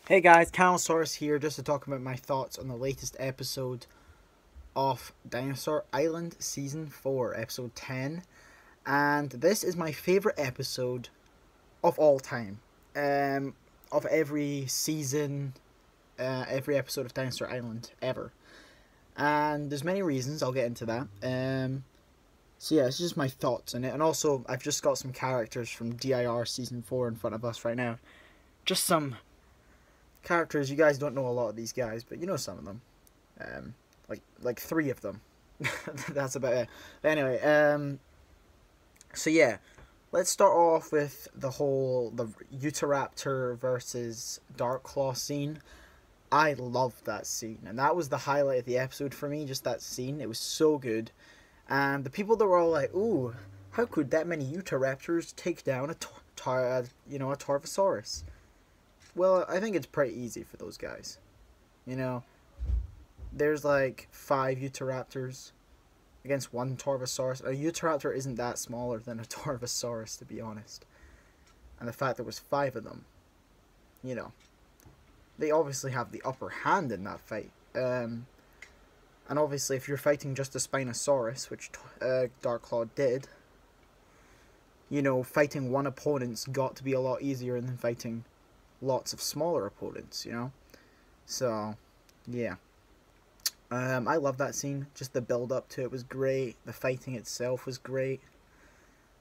Hey guys, Canosaurus here just to talk about my thoughts on the latest episode of Dinosaur Island Season 4, Episode 10. And this is my favourite episode of all time. Of every season, every episode of Dinosaur Island ever. And there's many reasons, I'll get into that. So yeah, it's just my thoughts on it. And also, I've just got some characters from DIR Season 4 in front of us right now. Just some characters. You guys don't know a lot of these guys, but you know some of them. Like three of them. That's about it. But anyway, so yeah, let's start off with the Utahraptor versus Darklaw scene. I loved that scene, and that was the highlight of the episode for me. Just that scene, it was so good. And the people that were all like, "Ooh, how could that many Utahraptors take down a Tarvosaurus?" Well, I think it's pretty easy for those guys. You know, there's like 5 Utahraptors against one Tarvosaurus. A Utahraptor isn't that smaller than a Tarvosaurus, to be honest. And the fact there was 5 of them, you know, they obviously have the upper hand in that fight. And obviously, if you're fighting just a Spinosaurus, which Darklaw did, you know, fighting one opponent's got to be a lot easier than fighting lots of smaller opponents, you know? So, yeah. I love that scene. Just the build up to it was great. The fighting itself was great.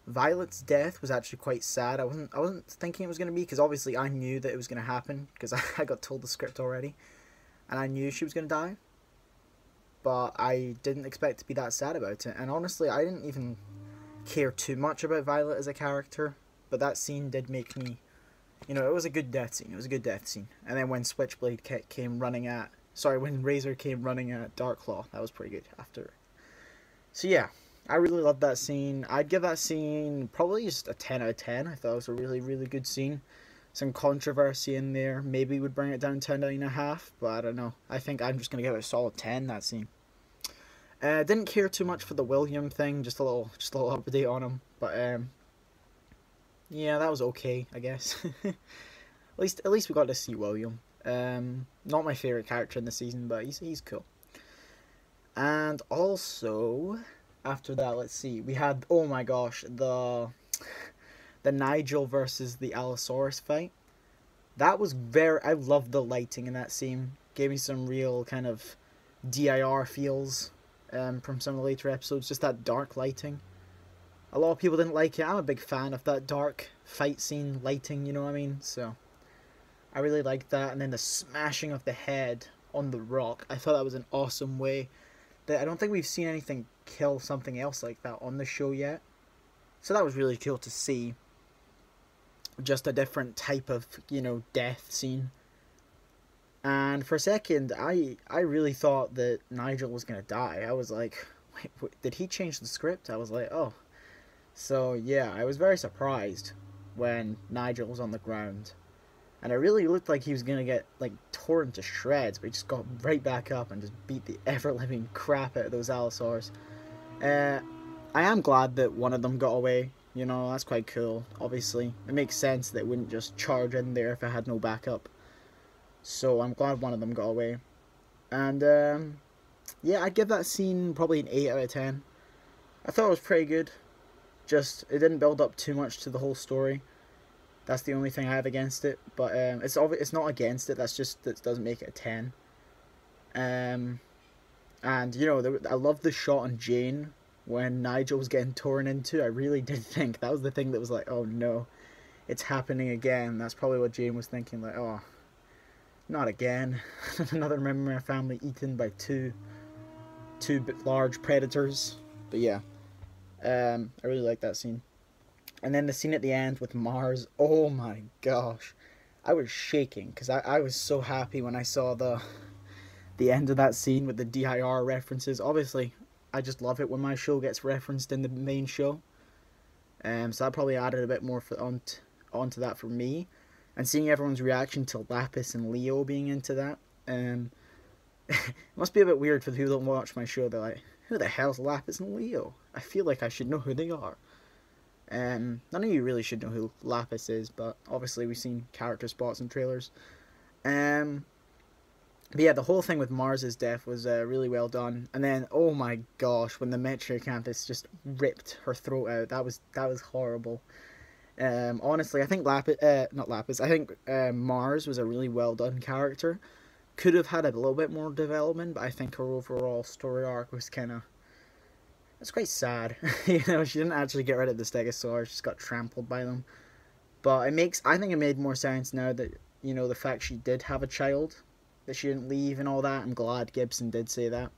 Violet's death was actually quite sad. I wasn't thinking it was going to be, because obviously I knew that it was going to happen, because I got told the script already, and I knew she was going to die, but I didn't expect to be that sad about it. And honestly, I didn't even care too much about Violet as a character, but that scene did make me, you know, it was a good death scene. It was a good death scene. And then when Switchblade came running at, when Razor came running at Darklaw, that was pretty good after. So yeah, I really loved that scene. I'd give that scene probably just a 10 out of 10. I thought it was a really, really good scene. Some controversy in there maybe would bring it down to 9.5, but I don't know. I think I'm just going to give it a solid 10, that scene. Didn't care too much for the William thing, just a little update on him, but yeah, that was okay, I guess. At least we got to see William. Not my favorite character in the season, but he's cool. And also, after that, let's see, we had, oh my gosh, the Nigel versus the Allosaurus fight. That was I loved the lighting in that scene. Gave me some real kind of DIR feels from some of the later episodes. Just that dark lighting. A lot of people didn't like it. I'm a big fan of that dark fight scene lighting, you know what I mean? So, I really liked that. And then the smashing of the head on the rock. I thought that was an awesome way. I don't think we've seen anything kill something else like that on the show yet. So that was really cool to see. Just a different type of, you know, death scene. And for a second, I really thought that Nigel was going to die. I was like, wait, did he change the script? I was like, oh. So yeah, I was very surprised when Nigel was on the ground. And it really looked like he was going to get like torn to shreds, but he just got right back up and just beat the ever-living crap out of those Allosaurs. I am glad that one of them got away. You know, that's quite cool. Obviously, it makes sense that it wouldn't just charge in there if it had no backup. So I'm glad one of them got away. And yeah, I'd give that scene probably an 8 out of 10. I thought it was pretty good. Just, it didn't build up too much to the whole story. That's the only thing I have against it. But it's not against it. That's just, that doesn't make it a 10. And you know, I love the shot on Jane when Nigel was getting torn into. I really did think that was the thing that was like, oh no, it's happening again. That's probably what Jane was thinking. Like, oh, not again. Another member of my family eaten by two large predators. But yeah. I really like that scene. And then the scene at the end with Mars, oh my gosh. I was shaking, because I was so happy when I saw the end of that scene with the DIR references. Obviously, I just love it when my show gets referenced in the main show. So that probably added a bit more onto that for me. And seeing everyone's reaction to Lapis and Leo being into that. It must be a bit weird for the people that don't watch my show. They're like, who the hell's Lapis and Leo? I feel like I should know who they are. None of you really should know who Lapis is, but obviously we've seen character spots and trailers. But yeah, the whole thing with Mars's death was really well done. And then, oh my gosh, when the Metrocanthus just ripped her throat out, that was horrible. Honestly, I think not Lapis, I think Mars was a really well done character. Could have had a little bit more development, but I think her overall story arc was it's quite sad. You know, she didn't actually get rid of the Stegosaurs, she just got trampled by them. But I think it made more sense now that, you know, the fact she did have a child, that she didn't leave and all that. I'm glad Gibson did say that.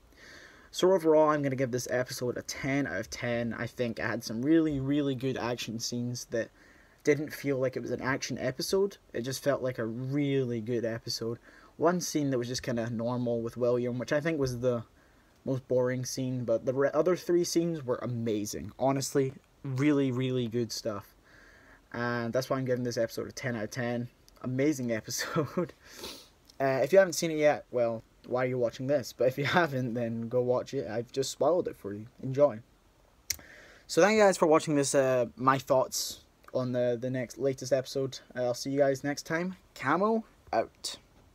So overall, I'm going to give this episode a 10 out of 10. I think it had some really, really good action scenes that didn't feel like it was an action episode. It just felt like a really good episode. One scene that was just kind of normal with William, which I think was the most boring scene, but the other 3 scenes were amazing. Honestly, really, really good stuff. And that's why I'm giving this episode a 10 out of 10. Amazing episode. If you haven't seen it yet, well, why are you watching this? But if you haven't, then go watch it. I've just spoiled it for you. Enjoy. So thank you guys for watching this, my thoughts on the latest episode. I'll see you guys next time. Camo out.